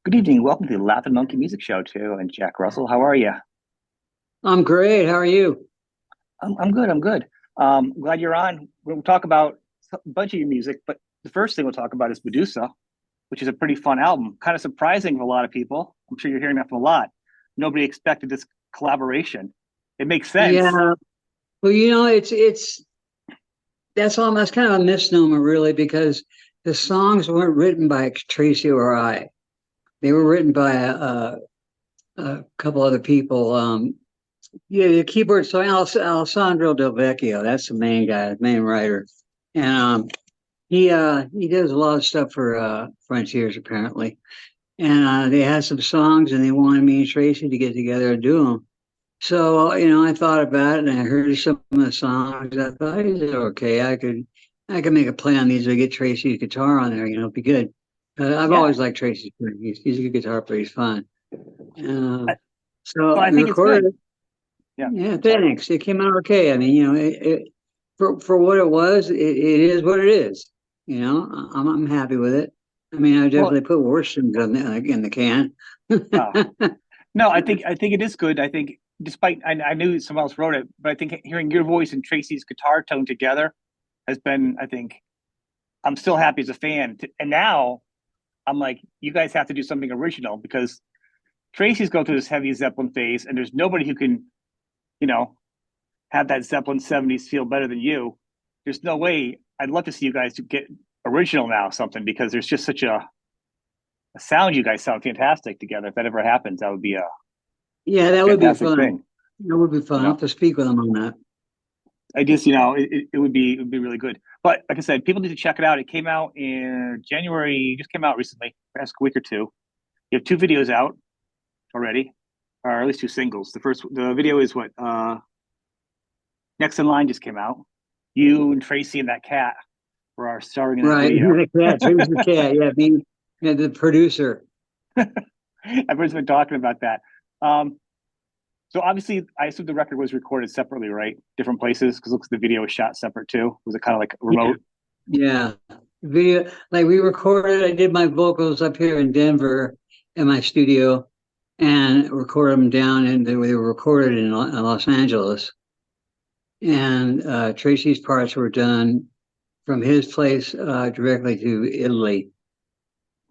Good evening. Welcome to the Laughing Monkey Music Show, too. And Jack Russell, how are you? I'm great. How are you? I'm good. I'm good. Glad you're on. We'll talk about a bunch of your music, but the first thing we'll talk about is Medusa, which is a pretty fun album. Kind of surprising for a lot of people. I'm sure you're hearing that from a lot. Nobody expected this collaboration. It makes sense. Yeah. Well, it's that's kind of a misnomer, really, because the songs weren't written by Tracii or I. They were written by a couple other people. Yeah, the keyboard. So Alessandro Del Vecchio, that's the main guy, the main writer, and he does a lot of stuff for Frontiers apparently. And they had some songs, and they wanted me and Tracii to get together and do them. So, I thought about it and I heard some of the songs. I thought, is it okay? I could make a play on these. I get Tracy's guitar on there, it'd be good. I've Yeah. always liked Tracy's. He's a good guitar player. He's fun. Uh, I, so well, I we think it's recorded good. it. Yeah. Yeah, Sorry. thanks. It came out okay. I mean, for what it was, it is what it is. I'm happy with it. I mean, I Well, definitely put worse things in the can. uh, no, I think it is good. I think despite I knew someone else wrote it, but I think hearing your voice and Tracy's guitar tone together has been, I think, I'm still happy as a fan. And now I'm like, you guys have to do something original because Tracy's going through this heavy Zeppelin phase, and there's nobody who can, you know, have that Zeppelin 70s feel better than you. There's no way. I'd love to see you guys to get original now, something, because there's just such a sound. You guys sound fantastic together. If that ever happens, that would be a Yeah, that would be fantastic fun. thing. That would be fun. You I'll have know, to speak with him on that. I just, it would be really good. But like I said, people need to check it out. It came out in January, just came out recently, past week or two. You have two videos out already, or at least two singles. The video is what Next in Line just came out. You and Tracy and that cat were our starring in that Right. video. The cat, Tracy's the cat. Yeah, being the producer. Everyone's been talking about that. Um, so obviously, I assume the record was recorded separately, right? Different places, because looks like the video was shot separate too. Was it kind of like Yeah. remote? Yeah. Video, like we recorded, I did my vocals up here in Denver in my studio and recorded them down, and they were recorded in Los Angeles. And Tracy's parts were done from his place directly to Italy.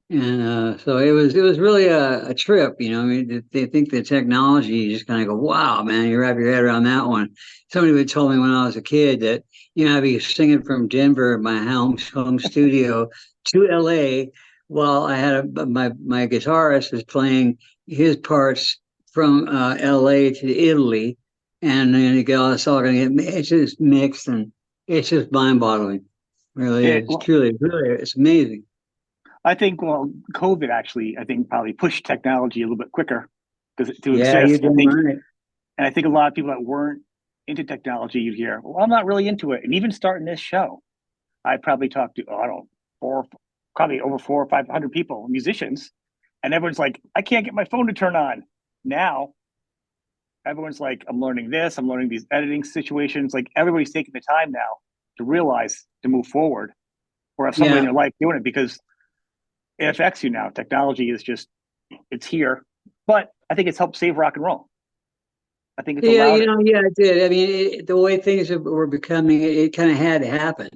And so it was really a trip, I mean, they think the technology, you just kind of go, wow, man, you wrap your head around that one. Somebody would told me when I was a kid that, I'd be singing from Denver, my home studio, to LA while I had my guitarist was playing his parts from LA to Italy. And then you get all this all gonna get it's just mixed, and it's just mind-boggling. Really It, is. It's well, truly, really, it's amazing. I think COVID actually, I think probably pushed technology a little bit quicker to Yeah, you're exist. I doing think, right. and I think a lot of people that weren't into technology, you'd hear, well, I'm not really into it. And even starting this show, I probably talked to, oh, I don't know, probably over four or 500 people, musicians. And everyone's like, I can't get my phone to turn on. Now, everyone's like, I'm learning this, I'm learning these editing situations. Like, everybody's taking the time now to realize to move forward or have somebody in Yeah. their life doing it because it affects you now. Technology is just, it's here. But I think it's helped save rock and roll. I think it's Yeah, allowed it. yeah, it did. I mean, the way things were becoming, it kind of had to happen.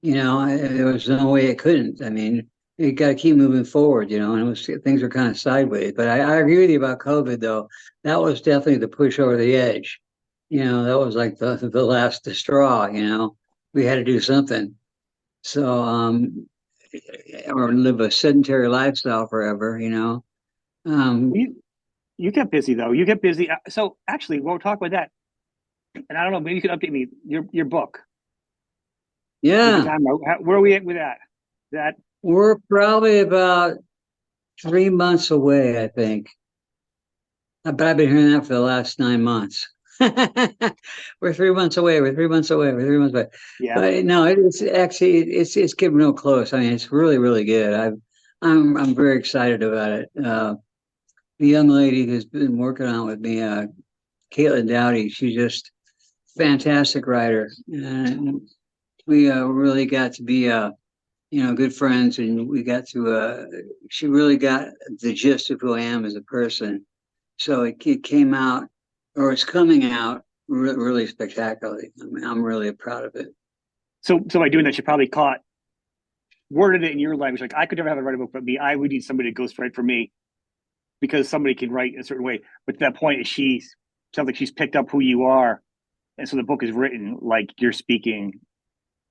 There was no way it couldn't. I mean, you got to keep moving forward, and things were kind of sideways. But I agree with you about COVID, though. That was definitely the push over the edge. That was like the last straw, we had to do something. So, or live a sedentary lifestyle forever, Um, You get busy though. You get busy. So actually, we'll talk about that. And I don't know, maybe you could update me. Your book, the yeah. time. Where are we at with that? That We're probably about 3 months away, I think. But I've been hearing that for the last 9 months. We're 3 months away. We're 3 months away. We're 3 months away. yeah. But no, it's actually it's getting real close. I mean, it's really really good. I'm very excited about it. The young lady who's been working on it with me, Caitlin Dowdy, she's just fantastic writer, and we really got to be good friends, and we got to. She really got the gist of who I am as a person. So it came out, or it's coming out really spectacularly. I mean, I'm really proud of it. So by doing that, you probably worded it in your language. Like I could never have a write a book, but me, I would need somebody to ghostwrite for me because somebody can write in a certain way. But to that point, she sounds like she's picked up who you are, and so the book is written like you're speaking.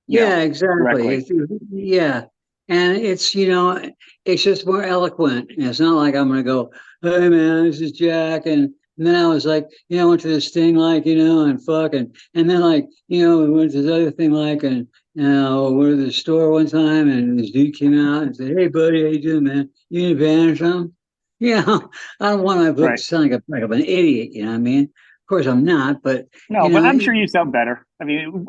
Yeah, exactly. Directly. Yeah. And it's just more eloquent. And it's not like I'm going to go, hey, man, this is Jack. And then I was like, I went to this thing like, and fucking, and then like, we went to this other thing like, and, we went to the store one time and this dude came out and said, hey, buddy, how you doing, man? You need a band or something? I don't want my book Right. to sound like I'm an idiot. You know what I mean? Of course I'm not, but, No, but I'm sure you sound better. I mean,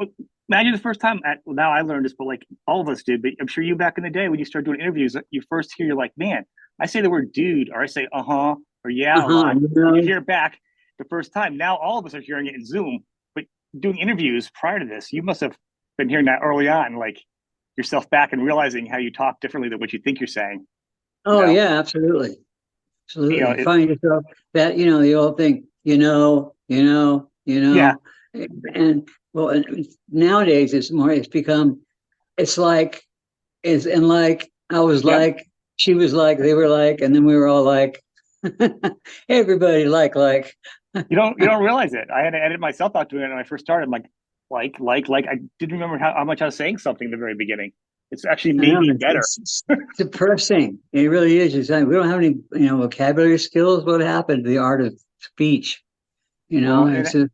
imagine the first time. Well, now I learned this, but like all of us did. But I'm sure you back in the day when you started doing interviews, you first hear you're like, man, I say the word dude, or I say or yeah a uh-huh, lot. You hear it back the first time. Now all of us are hearing it in Zoom. But doing interviews prior to this, you must have been hearing that early on, like yourself back and realizing how you talk differently than what you think you're saying. Oh, yeah, absolutely. You know, Absolutely. Find yourself that, the old thing, yeah, and well, and nowadays it's become, it's like, I was yep. like, she was like, they were like, and then we were all like, everybody like. You don't realize it. I had to edit myself out doing it when I first started. I'm like. I didn't remember how much I was saying something in the very beginning. It's actually I know maybe better. it's depressing. It really is. It's like, we don't have any, vocabulary skills. What happened to the art of speech? Well, It's a,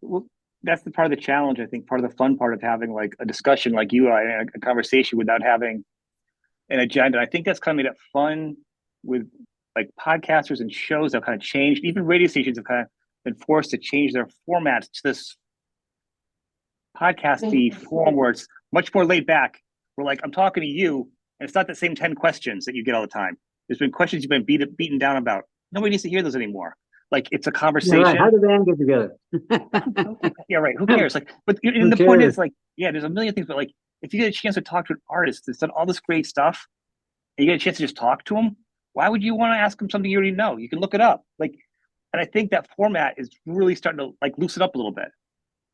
that's the part of the challenge. I think part of the fun part of having like a discussion like you and I, a conversation without having an agenda. I think that's kind of made it fun with like podcasters and shows that have kind of changed. Even radio stations have kind of been forced to change their formats to this podcasty form where it's much more laid back. Where like I'm talking to you, and it's not the same 10 questions that you get all the time. There's been questions you've been beaten down about. Nobody needs to hear those anymore. Like it's a yeah, right. How conversation. did the band get together? Yeah, right. Who cares? Like, but and Who the point cares? is, like, yeah, there's a million things, but like, if you get a chance to talk to an artist that's done all this great stuff, and you get a chance to just talk to him, why would you want to ask him something you already know? You can look it up. Like, and I think that format is really starting to like loosen up a little bit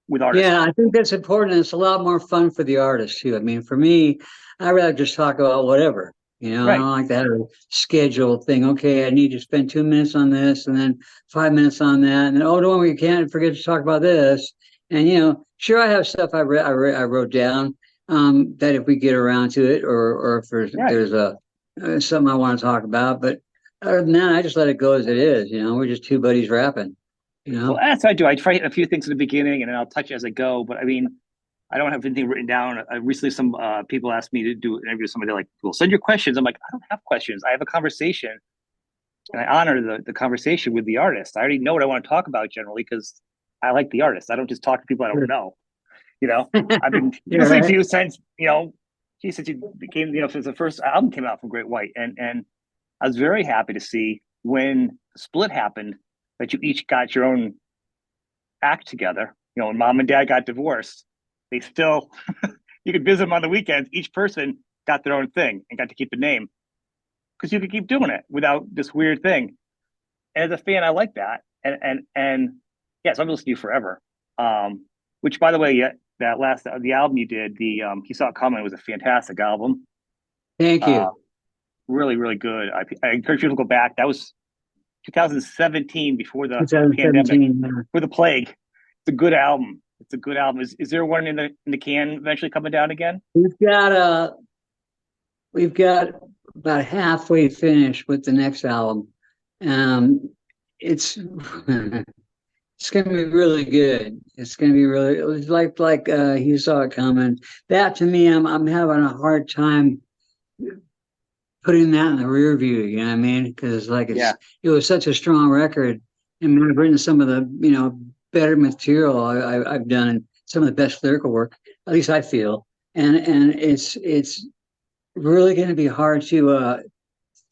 with artists. Yeah, I think that's important. It's a lot more fun for the artist too. I mean, for me, I rather just talk about whatever. I Right. don't like that scheduled thing. Okay, I need to spend 2 minutes on this, and then 5 minutes on that, and then don't worry, you can't forget to talk about this. And sure, I have stuff I wrote down, that if we get around to it, or if Right. there's a something I want to talk about. But other than that, I just let it go as it is. We're just two buddies rapping. You Well, know. that's what I do. I try a few things at the beginning, and then I'll touch it as I go. But I mean, I don't have anything written down. Recently, some people asked me to do an interview with somebody. They're like, "Well, send your questions." I'm like, "I don't have questions. I have a conversation, and I honor the conversation with the artist. I already know what I want to talk about generally because I like the artist. I don't just talk to people I don't know. You know, I've been Yeah, listening to right. you since since you became since the first album came out from Great White, and I was very happy to see when the split happened that you each got your own act together. When mom and dad got divorced, they still you could visit them on the weekends. Each person got their own thing and got to keep the name because you could keep doing it without this weird thing. And as a fan, I like that. And yes, I'm listening to you forever. Which, by the way, yeah, that last the album you did, the He Saw It Coming, was a fantastic album. Thank Uh, you. really, really good. I encourage people to go back. That was 2017 before the pandemic, 2017. for the plague. It's a good album. It's a good album. Is there one in the can eventually coming down again? We've got we've got about halfway finished with the next album. It's it's gonna be really good. It's gonna be really, it was like You Saw It Coming. That to me, I'm having a hard time putting that in the rear view, you know what I mean? Because like Yeah. it was such a strong record. And I've written some of the better material I've done, and some of the best lyrical work, at least I feel. And it's really going to be hard to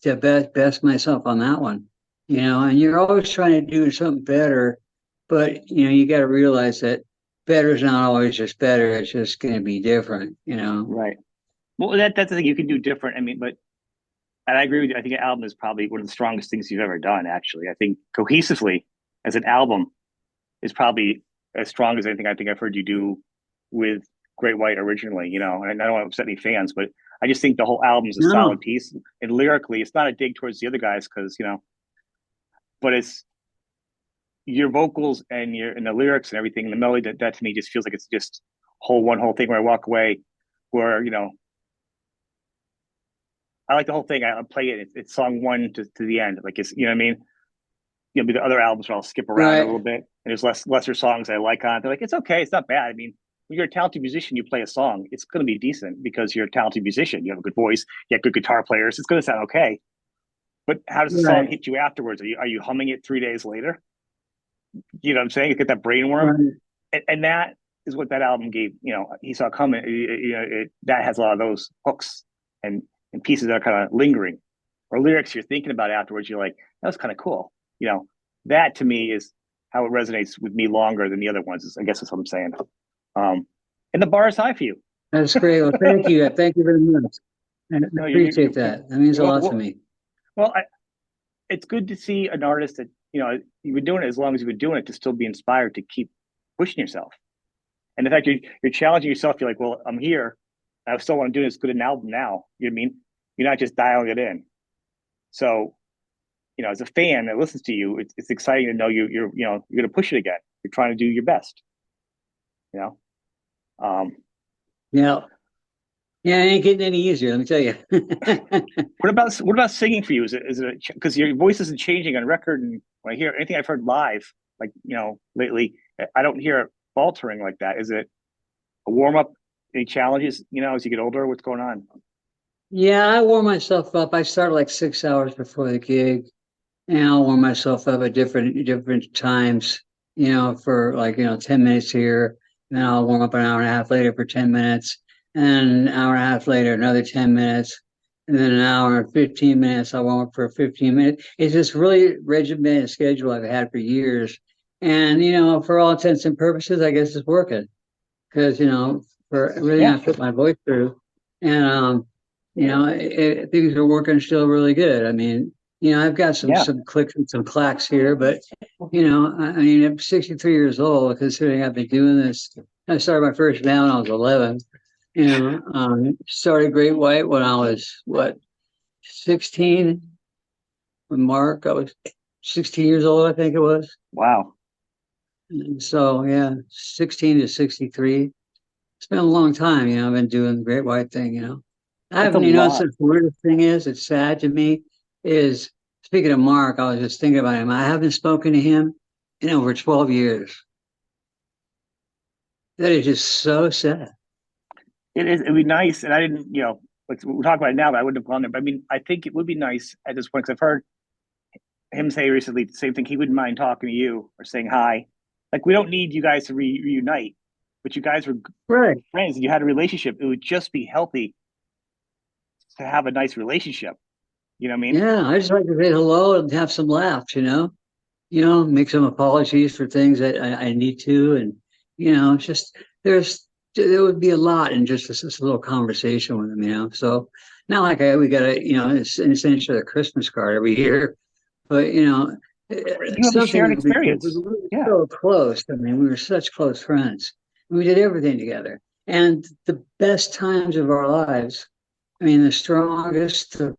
best myself on that one, And you're always trying to do something better, but you got to realize that better is not always just better. It's just going to be different. Right. Well, that's the thing you can do different. I mean, but and I agree with you. I think an album is probably one of the strongest things you've ever done. Actually, I think cohesively as an album is probably as strong as anything I think I've heard you do with Great White originally. You know, and I don't want to upset any fans, but I just think the whole album is a solid No, piece. And lyrically, it's not a dig towards the other guys because but it's your vocals and the lyrics and everything, and the melody that to me just feels like it's just one whole thing where I walk away where I like the whole thing. I play it. It's song one to the end. Like it's what I mean. Be the other albums where I'll skip around a right. little bit, and there's lesser songs I like on it. They're like it's okay, it's not bad. I mean, when you're a talented musician, you play a song, it's going to be decent because you're a talented musician. You have a good voice, you have good guitar players. It's going to sound okay. But how does the song Right. hit you afterwards? Are you humming it 3 days later? You know what I'm saying? You get that brain worm, Right. and that is what that album gave. He saw coming. That has a lot of those hooks and pieces that are kind of lingering, or lyrics you're thinking about afterwards. You're like, that was kind of cool. That to me is how it resonates with me longer than the other ones. I guess that's what I'm saying. Um, and the bar is high for you. That's great. Well, thank you. Thank you very much. I No, appreciate that. That means a well, lot to well, me. well it's good to see an artist that you've been doing it as long as you've been doing it to still be inspired to keep pushing yourself. And the fact you're challenging yourself, you're like, well, I'm here. I still want to do this good an album now. You know what I mean? You're not just dialing it in. So, as a fan that listens to you, it's exciting to know you're going to push it again. You're trying to do your best. You know. Um, Yeah. Yeah, it ain't getting any easier, let me tell you. what about singing for you? Is it because your voice isn't changing on record? And when I hear anything I've heard live, like lately, I don't hear it faltering like that. Is it a warm up? Any challenges? As you get older, what's going on? Yeah, I warm myself up. I start like 6 hours before the gig, and I'll warm myself up at different times, for like, 10 minutes here, and then I'll warm up an hour and a half later for 10 minutes, and then an hour and a half later, another 10 minutes, and then an hour and 15 minutes, I'll warm up for 15 minutes. It's this really regimented schedule I've had for years. And, for all intents and purposes, I guess it's working because, for everything Yeah, I put my voice through. And, things are working still really good. I mean, I've got yeah. some clicks and some clacks here, but I mean, I'm 63 years old, considering I've been doing this. I started my first band when I was 11. Started Great White when I was 16. With Mark, I was 16 years old, I think it was. Wow. And so yeah, 16 to 63. It's been a long time. I've been doing the Great White thing. I That's a haven't. lot. The weirdest thing is, it's sad to me. Is speaking of Mark, I was just thinking about him. I haven't spoken to him in over 12 years. That is just so sad. It is. It'd be nice, and I didn't. Like we're talking about it now, but I wouldn't have gone there. But I mean, I think it would be nice at this point because I've heard him say recently the same thing. He wouldn't mind talking to you or saying hi. Like we don't need you guys to reunite, but you guys were Right. friends and you had a relationship. It would just be healthy to have a nice relationship. You know what I mean? Yeah, I just like to say hello and have some laughs. Make some apologies for things that I need to, and it's just there would be a lot in just this little conversation with them. So not like we got to, it's essentially a Christmas card every year, but You have a shared something because we experience. were Yeah, so close. I mean, we were such close friends. We did everything together, and the best times of our lives. I mean, the strongest, the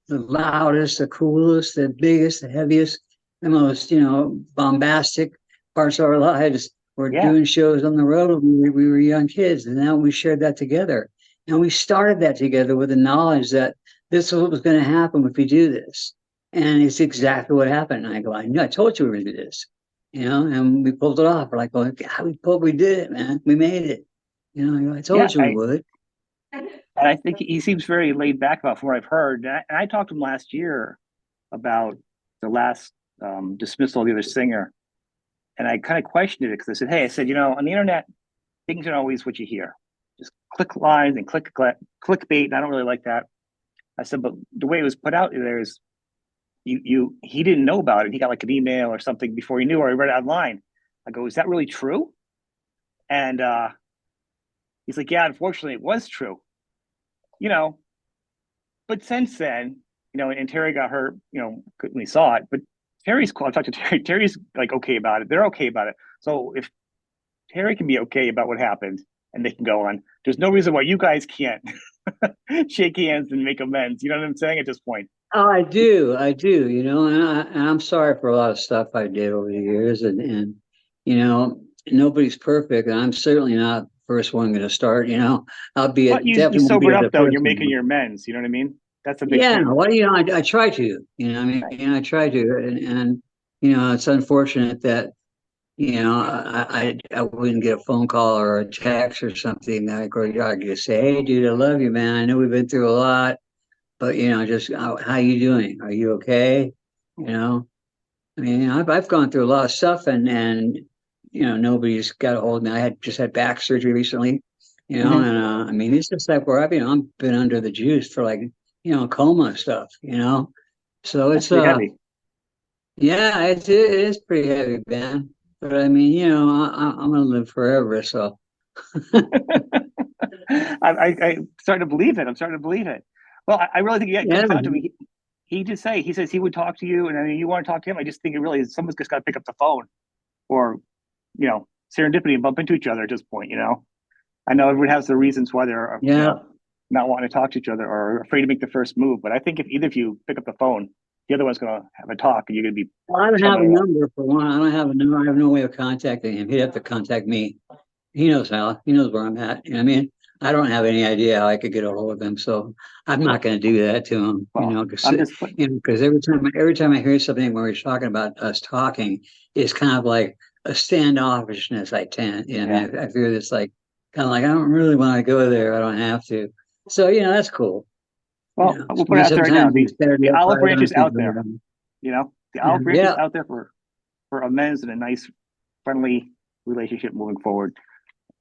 loudest, the coolest, the biggest, the heaviest, the most, bombastic parts of our lives were yeah, doing shows on the road when we were young kids. And now we shared that together. And we started that together with the knowledge that this is what was going to happen if we do this. And it's exactly what happened. And I go, I knew, I told you we were going to do this, and we pulled it off. We're like, well, we did it, man. We made it. I yeah. told you we would. And I think he seems very laid back about from what I've heard. And I talked to him last year about the last dismissal of the other singer, and I kind of questioned it because I said, "Hey, I said, on the internet, things aren't always what you hear. Just click lines and clickbait. And I don't really like that." I said, "But the way it was put out there is he didn't know about it. He got like an email or something before he knew, or he read it online." I go, "Is that really true?" And he's like, "Yeah, unfortunately, it was true." you know, but since then, and Terry got hurt, when we saw it. But Terry's cool. I talked to Terry. Terry's like okay about it. They're okay about it. So if Terry can be okay about what happened and they can go on, there's no reason why you guys can't shake hands and make amends. You know what I'm saying at this point? Oh, I do, and I'm sorry for a lot of stuff I did over the years, and nobody's perfect, and I'm certainly not the first one going to start. I'll be But you definitely won't be sobered the up though, and first you're making one. your amends. You know what I mean? That's a big Yeah, thing. well, I try to, I mean, Right. I try to, and it's unfortunate that I wouldn't get a phone call or a text or something. I just say, hey, dude, I love you, man. I know we've been through a lot. But just how you doing? Are you okay? I mean, I've gone through a lot of stuff, and nobody's got a hold of me. I had just had back surgery recently, Mm-hmm. and I mean, it's just like where I've been under the juice for like coma stuff, So That's it's pretty heavy. yeah, it is pretty heavy, man. But I mean, I'm gonna live forever, so I'm starting to believe it. I'm starting to believe it. Well, I really think it yeah, comes down to me. He says he would talk to you, and then you want to talk to him. I just think it really is someone's just got to pick up the phone, or serendipity and bump into each other at this point. I know everyone has their reasons why they're yeah. not wanting to talk to each other or afraid to make the first move. But I think if either of you pick up the phone, the other one's going to have a talk, and you're going to be Well, I don't have chumming a it up. number for one. I don't have a number. I have no way of contacting him. He'd have to contact me. He knows how. He knows where I'm at. You know what I mean? I don't have any idea how I could get a hold of him, so I'm not going to do that to him. Well, Because I'm just because every time I hear something where he's talking about us talking, it's kind of like a standoffishness. I tend, yeah. I feel it's like kind of like I don't really want to go there. I don't have to. So that's cool. Well, we'll put it out there right now. Sometimes it's better to The have olive private branch on is out people. there. The Yeah, olive branch is yeah, out there for amends and a nice, friendly relationship moving forward.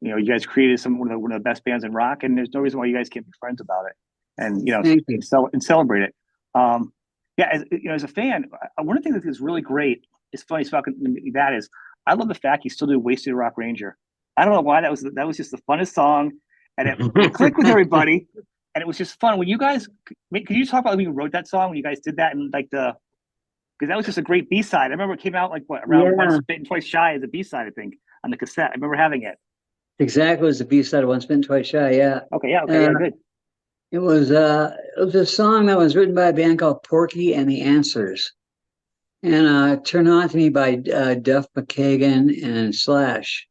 You guys created one of the best bands in rock, and there's no reason why you guys can't be friends about it, and thank you. and celebrate it. Yeah, as a fan, one of the things that's really great is funny about that is I love the fact you still do Wasted Rock Ranger. I don't know why that was just the funnest song, and it clicked with everybody, and it was just fun. When you guys, could you talk about when you wrote that song when you guys did that and like because that was just a great B side. I remember it came out like around Once Yeah, Bitten Twice Shy as a B side, I think, on the cassette. I remember having it. exactly. It was the B side of Once Bitten Twice Shy. Yeah. Okay, Uh, yeah, good. it was a song that was written by a band called Porky and the Answers, and Turn On to Me by Duff McKagan and Slash.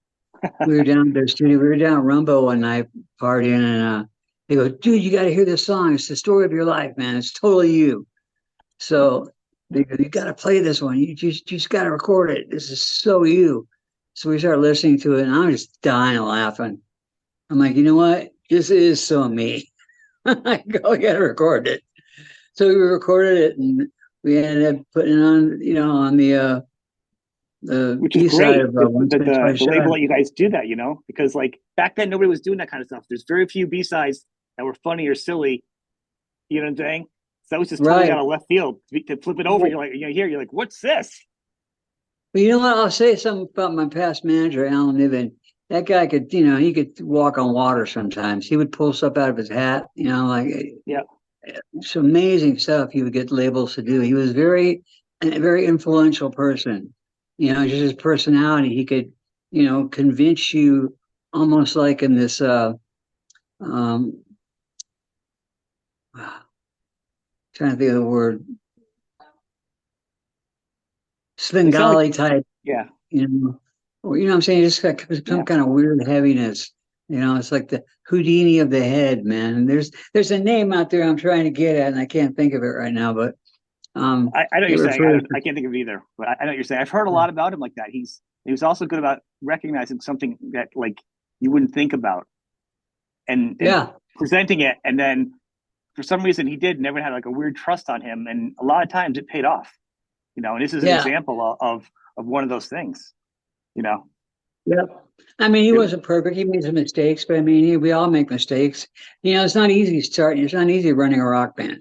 We were down at their studio. We were down at Rumbo one night partying, and they go, "Dude, you got to hear this song. It's the story of your life, man. It's totally you." So they go, "You got to play this one. You just got to record it. This is so you." So we started listening to it, and I'm just dying laughing. I'm like, you know what? This is so me. I go, I got to record it. So we recorded it, and we ended up putting it on, on the Which is B side great of that Once Bitten Twice the Shy. label let you guys do that, because like back then nobody was doing that kind of stuff. There's very few B sides that were funny or silly. You know what I'm saying? So that was just totally Right. out of left field to flip it over. You're like, you're like, what's this? But you know what? I'll say something about my past manager, Alan Niven. That guy could, he could walk on water sometimes. He would pull stuff out of his hat, like Yeah, some amazing stuff he would get labels to do. He was a very influential person. Just his personality. He could, convince you almost like in this um trying to think of the word it sounds like Svengali type, yeah, or what I'm saying, just like some yeah. kind of weird heaviness. It's like the Houdini of the head, man. There's a name out there I'm trying to get at, and I can't think of it right now, but I know what it you're saying. refers I can't think of it either, but I know what you're saying. I've heard a lot about him like that. He was also good about recognizing something that like you wouldn't think about and yeah, presenting it, and then for some reason he did never had like a weird trust on him, and a lot of times it paid off. And this is an yeah, example of one of those things. You know, yeah. I mean, he it, wasn't perfect. He made some mistakes, but I mean, we all make mistakes. It's not easy starting. It's not easy running a rock band.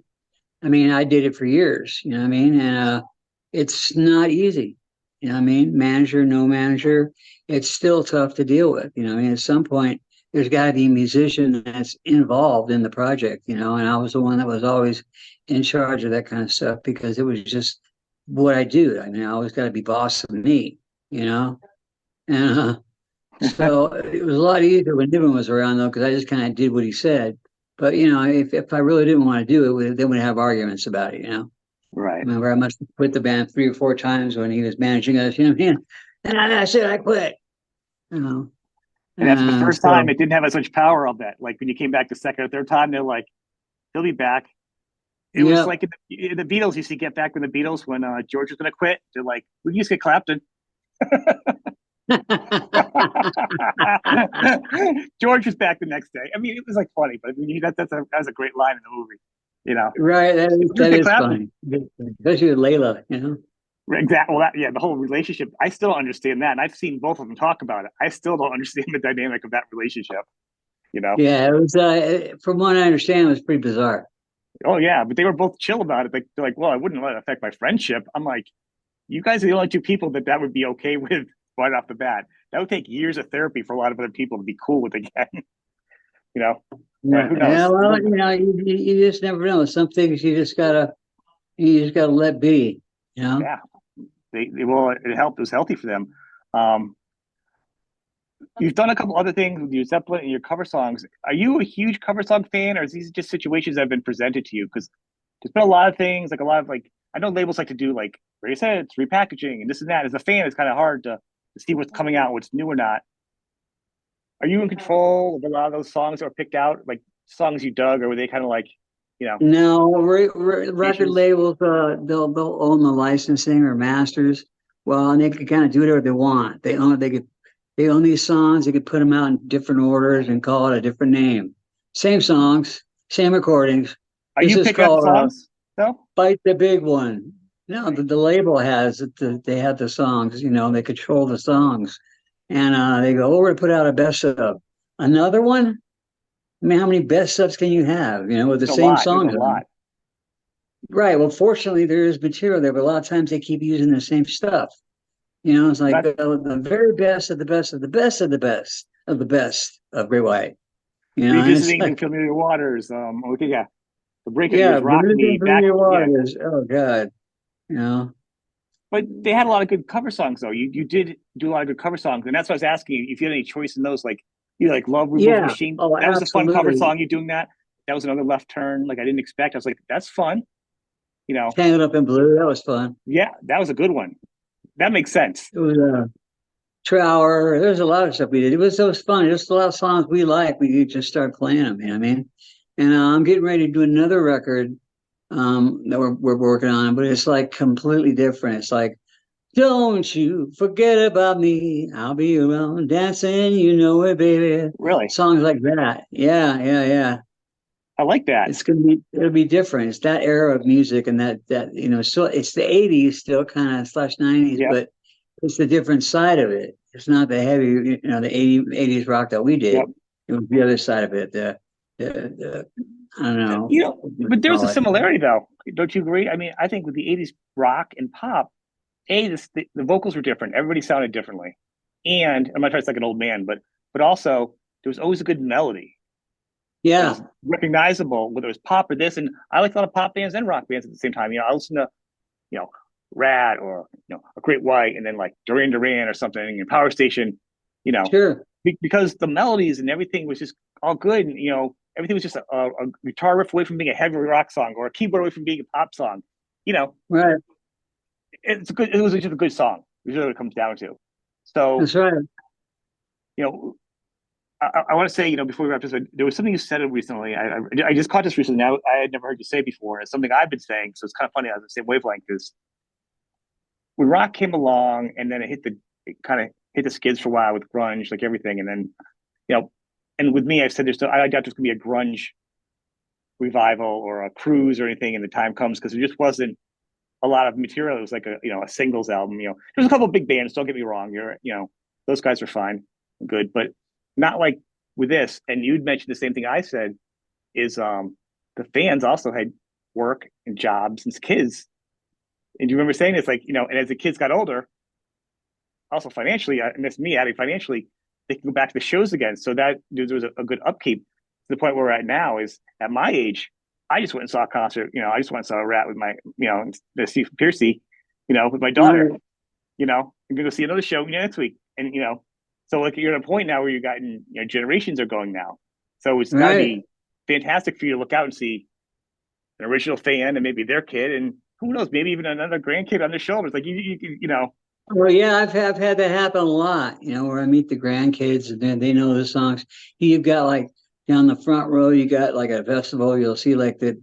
I mean, I did it for years. You know what I mean? And it's not easy. You know what I mean? Manager, no manager, it's still tough to deal with. I mean, at some point, there's got to be a musician that's involved in the project, and I was the one that was always in charge of that kind of stuff because it was just what I do. I mean, I always got to be boss of me, and so it was a lot easier when Niven was around though, because I just kind of did what he said. But if I really didn't want to do it, then we'd have arguments about it. Right. Remember, I must have quit the band 3 or 4 times when he was managing us. And I said I quit. You know, And after the first so time, it didn't have as much power of that. Like when you came back the second or third time, they're like, he'll be back. It was yeah. like in the Beatles used to get back with the Beatles when George was going to quit. They're like, we can just get Clapton. George was back the next day. I mean, it was like funny, but I mean, that's a great line in the movie. Right, Just that get is Clapton. funny, especially with Layla. Exactly. Well, yeah, the whole relationship. I still don't understand that, and I've seen both of them talk about it. I still don't understand the dynamic of that relationship. You know. Yeah, it was. From what I understand, it was pretty bizarre. Oh yeah, but they were both chill about it. Like they're like, well, I wouldn't let it affect my friendship. I'm like, you guys are the only two people that would be okay with right off the bat. That would take years of therapy for a lot of other people to be cool with again. you know, Yeah, who yeah. knows? Well, you just never know. Some things you just gotta let be. You know. Yeah, they well, it helped. It was healthy for them. Um, you've done a couple other things with your Zeppelin and your cover songs. Are you a huge cover song fan, or is these just situations that have been presented to you? Because there's been a lot of things, like a lot of like I know labels like to do like raise heads, repackaging, and this and that. As a fan, it's kind of hard to see what's coming out, what's new or not. Are you in control of a lot of those songs that were picked out, like songs you dug, or were they kind of like, you know, No, record issues? labels, they'll own the licensing or masters. Well, and they can kind of do whatever they want. They own these songs. They could put them out in different orders and call it a different name. Same songs, same recordings. Are This you is picking out the called songs though? Bite the Big One. No, the label has it. They have the songs. They control the songs, and they go, "Oh, we're gonna put out a best of another one." I mean, how many best ofs can you have? With the There's a same lot. There's a songs on? lot. Right. Well, fortunately, there is material there, but a lot of times they keep using the same stuff. It's like That the very best of the best of the best of the best of the best of Great White. And it's revisiting like, Familiar Waters. Okay, yeah, the breakup yeah, years, Rock losing Me, from back, your yeah. waters. Oh God. You know. But they had a lot of good cover songs though. You did do a lot of good cover songs, and that's what I was asking you if you had any choice in those. Like you like Love Removal Yeah. Machine. Oh, That was a fun cover absolutely. song. You doing that? That was another left turn. Like I didn't expect. I was like, that's fun. You know, Tangled Up in Blue. That was fun. yeah, that was a good one. That makes sense. It was Trower. There's a lot of stuff we did. It was fun. Just a lot of songs we like. We could just start playing them. You know what I mean? And I'm getting ready to do another record that we're working on, but it's like completely different. It's like, don't you forget about me. I'll be around dancing. You know it, baby. Really, Songs like that. Yeah, yeah, yeah. I like that. It'll be different. It's that era of music and so it's the 80s still kind of slash 90s, Yep, but it's the different side of it. It's not the heavy, the 80s rock that we yep. did. It was the other side of it. The I don't know You know, what but you there's a call it. similarity though. Don't you agree? I mean, I think with the '80s rock and pop, the vocals were different. Everybody sounded differently, and I'm not trying to sound like an old man, but also there was always a good melody that Yeah, was recognizable, whether it was pop or this. And I like a lot of pop bands and rock bands at the same time. I listen to you know Rat or a Great White, and then like Duran Duran or something, and Power Station. You know, sure. because the melodies and everything was just all good. And, everything was just a guitar riff away from being a heavy rock song or a keyboard away from being a pop song. You know, Right. it's good. It was just a good song. Is what it comes down to. So, That's right. you know, I want to say, before we wrap this, there was something you said recently. I just caught this recently. Now I had never heard you say before. It's something I've been saying, so it's kind of funny. I was the same wavelength. Is when rock came along, and then it kind of hit the skids for a while with grunge, like everything, and then you know, and with me, I said I doubt there's gonna be a grunge revival or a cruise or anything, and the time comes because there just wasn't a lot of material. It was like a singles album. There's a couple of big bands. Don't get me wrong. Those guys are fine, good, but not like with this. And you'd mentioned the same thing I said is the fans also had work and jobs and kids. And you remember saying it's like and as the kids got older, also financially, I miss me adding financially. they can go back to the shows again. So that there was a good upkeep to the point where we're at now is at my age, I just went and saw a concert. I just went and saw a Rat with my, the Steve Piercy, with my daughter. Right. I'm gonna go see another show next week, and so like you're at a point now where you've gotten, generations are going now, so it's got to Right. be fantastic for you to look out and see an original fan and maybe their kid, and who knows, maybe even another grandkid on their shoulders. Like you know. Well, yeah, I've had that happen a lot, where I meet the grandkids and then they know the songs. You've got like down the front row, you got like a festival, you'll see like the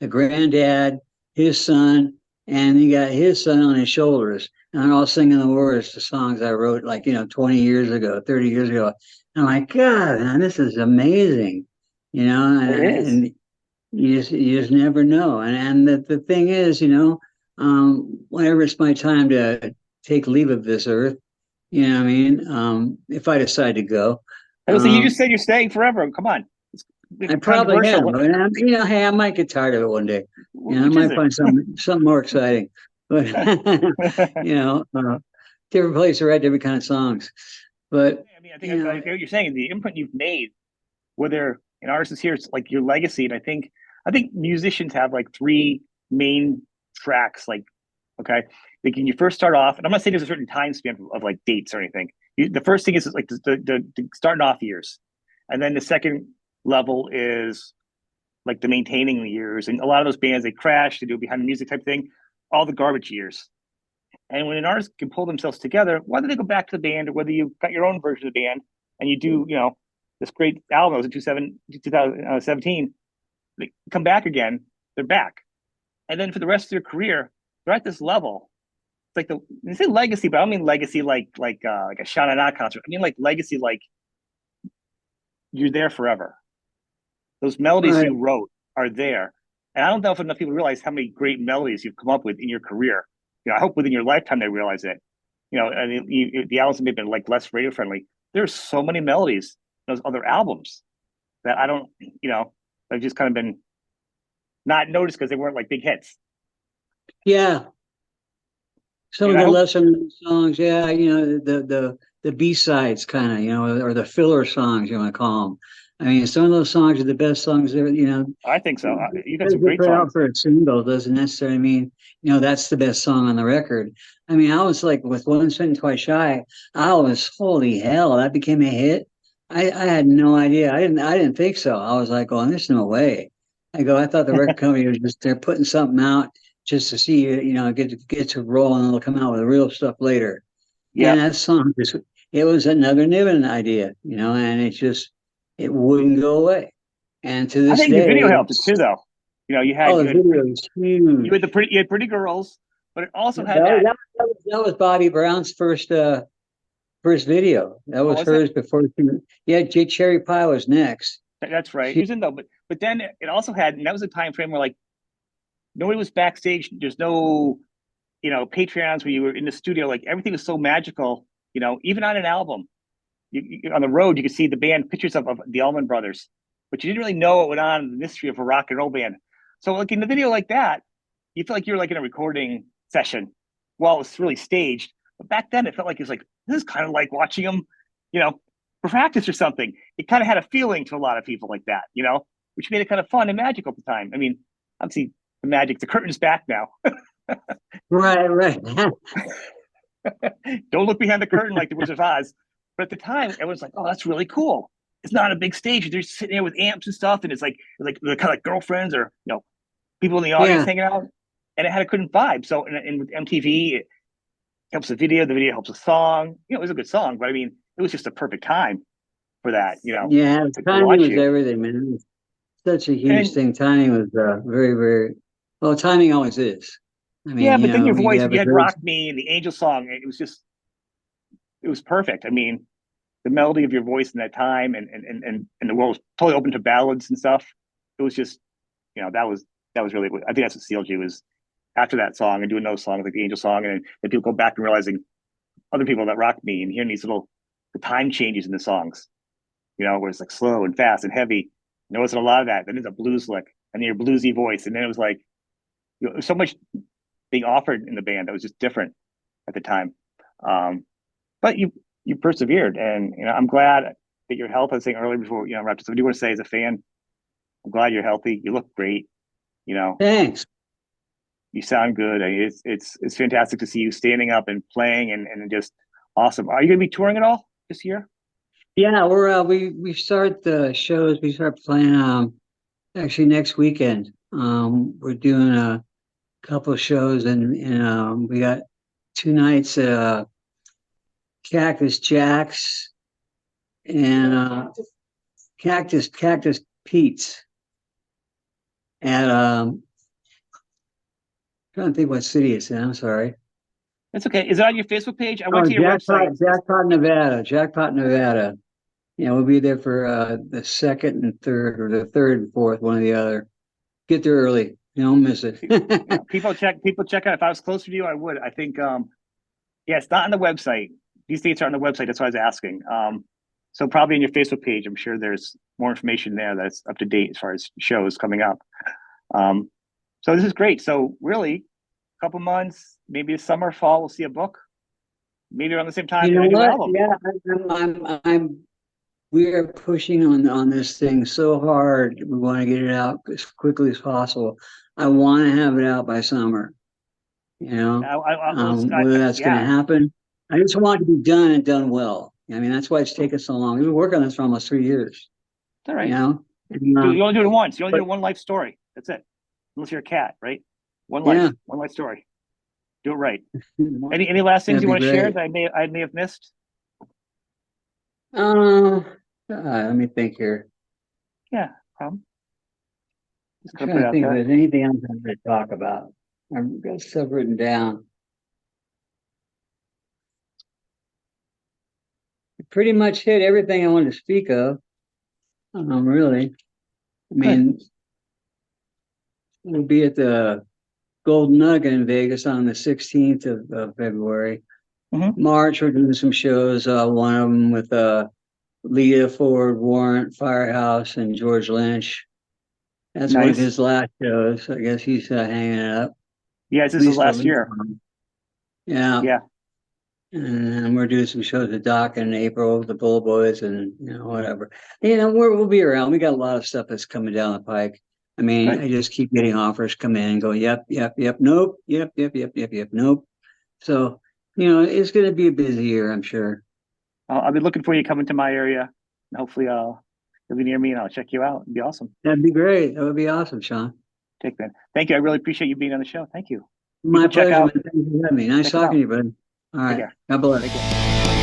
granddad, his son, and you got his son on his shoulders. And they're all singing the words to songs I wrote like, 20 years ago, 30 years ago. And I'm like, God, man, this is amazing, It is. and you just never know. And the thing is, whenever it's my time to take leave of this earth, what I mean? If I decide to go, I was like, you um, just said you're staying forever. Come on, I it's probably have, controversial. but hey, I might get tired of it one day. I Which is might it? find something more exciting. But different place to write different kind of songs. But I mean, I think you I know, get what you're saying. The imprint you've made, whether an artist is here, it's like your legacy. And I think musicians have like three main tracks. Like, okay, like when you first start off, and I'm not saying there's a certain time span of like dates or anything. The first thing is like the starting off years, and then the second level is like the maintaining the years. And a lot of those bands they crash, they do behind the music type thing, all the garbage years. And when an artist can pull themselves together, whether they go back to the band or whether you've got your own version of the band and you do, this great album that was in 2017, they come back again, they're back. And then for the rest of their career, they're at this level. It's like they say legacy, but I don't mean legacy like a Shana Na concert. I mean like legacy like you're there forever. Those melodies right, you wrote are there. And I don't know if enough people realize how many great melodies you've come up with in your career. I hope within your lifetime they realize it. And the albums may have been like less radio friendly. There's so many melodies in those other albums that I don't, I've just kind of been not noticed because they weren't like big hits. yeah, some of And I the hope, lesser known songs, yeah, the B sides kind of, or the filler songs you want to call them. I mean, some of those songs are the best songs there. I think so. You got Because some they great put out songs. for a single doesn't necessarily mean that's the best song on the record. I mean, I was like with Once Bitten Twice Shy. I was holy hell, that became a hit. I had no idea. I didn't think so. I was like, oh, there's no way. I thought the record company was just they're putting something out just to see get to roll and they'll come out with the real stuff later. And Yep. that song just it was another Niven idea, and it wouldn't go away. And to I this think the video day, helped it too, though. You had oh, you the had video pretty is huge. you had pretty girls, but it also That had was, that. that was Bobby Brown's first video. That Oh, was was it? hers before yeah, Cherry Pie was next. That's right. He She was in though, but then it also had, and that was a time frame where like nobody was backstage. There's no, Patreons where you were in the studio. Like everything was so magical. Even on an album, on the road, you could see the band pictures of the Allman Brothers, but you didn't really know what went on in the mystery of a rock and roll band. So like in the video like that, you feel like you're like in a recording session. Well, it's really staged, but back then it felt like it was like this is kind of like watching them, you know, for practice or something. It kind of had a feeling to a lot of people like that, which made it kind of fun and magical at the time. I mean, obviously the curtain's back now. right, right. Don't look behind the curtain like the Wizard of Oz. But at the time, everyone's like, "Oh, that's really cool." It's not a big stage. They're sitting there with amps and stuff, and it's like they're kind of like girlfriends or people in the audience Yeah. hanging out, and it had a good vibe. So, and with MTV, it helps the video helps the song. It was a good song, but I mean, it was just a perfect time for that, Yeah, to timing watch was you. everything, man. It was such a huge And thing. Timing was very, very well, timing always is. I mean, yeah, but then your you voice, have you a had great "Rock Me" and the Angel song. It was perfect. I mean, the melody of your voice in that time, and the world was totally open to ballads and stuff. It was just, that was really. I think that's what sealed you was after that song and doing those songs like the Angel song, and then people go back and realizing other people that rock me and hearing these little the time changes in the songs, where it's like slow and fast and heavy. And there wasn't a lot of that. Then there's a blues lick and then your bluesy voice, and then it was like so much being offered in the band that was just different at the time. But you persevered, and I'm glad that your health. I was saying earlier before wrapped up. I do want to say, as a fan, I'm glad you're healthy. You look great. Thanks. You sound good. I mean, it's fantastic to see you standing up and playing, and just awesome. Are you going to be touring at all this year? Yeah, we start the shows. We start playing actually next weekend. We're doing a couple of shows, and we got 2 nights. Cactus Jacks and Cactus Pete's at trying to think what city it's in. I'm sorry. That's okay. Is it on your Facebook page? I went to your website. Jackpot, Nevada. Jackpot, Nevada. Yeah, we'll be there for the second and third, or the third and fourth, one or the other. Get there early. You don't miss it. People check out. If I was closer to you, I would. I think yeah, it's not on the website. These dates are on the website. That's why I was asking. So probably on your Facebook page, I'm sure there's more information there that's up to date as far as shows coming up. So this is great. So really, a couple months, maybe this summer, fall, we'll see a book. Maybe around the same time. You know a new what? album. Yeah, we are pushing on this thing so hard. We want to get it out as quickly as possible. I want to have it out by summer. Whether that's going to happen, I just want it to be done and done well. I mean, that's why it's taken so long. We've been working on this for almost 3 years. All right. And, you only do it once. You only do one life story. That's it. Unless you're a cat, right? One life story. Do it right. Any last things you want to share that I may have missed? Let me think here. Yeah, problem. I'm trying to think if there's anything else I'm going to talk about. I've got stuff written down. It pretty much hit everything I wanted to speak of. Really. I mean, we'll be at the Golden Nugget in Vegas on the 16th of February. Mm-hmm. March, we're doing some shows. One of them with Leah Ford, Warrant, Firehouse, and George Lynch. That's one of his last shows. I guess he's hanging it up. Yeah, this is his last year. Yeah. Yeah. And we're doing some shows at Doc in April with the Bull Boys and whatever. We'll be around. We got a lot of stuff that's coming down the pike. I mean, I just keep getting offers come in and go, yep, nope, yep, nope. So, it's going to be a busy year, I'm sure. I'll be looking for you coming to my area. Hopefully, you'll be near me and I'll check you out. It'd be awesome. That'd be great. That would be awesome, Sean. Take that. Thank you. I really appreciate you being on the show. Thank you. My pleasure. Thank you for having me. Nice talking to you, bud. All right. God bless.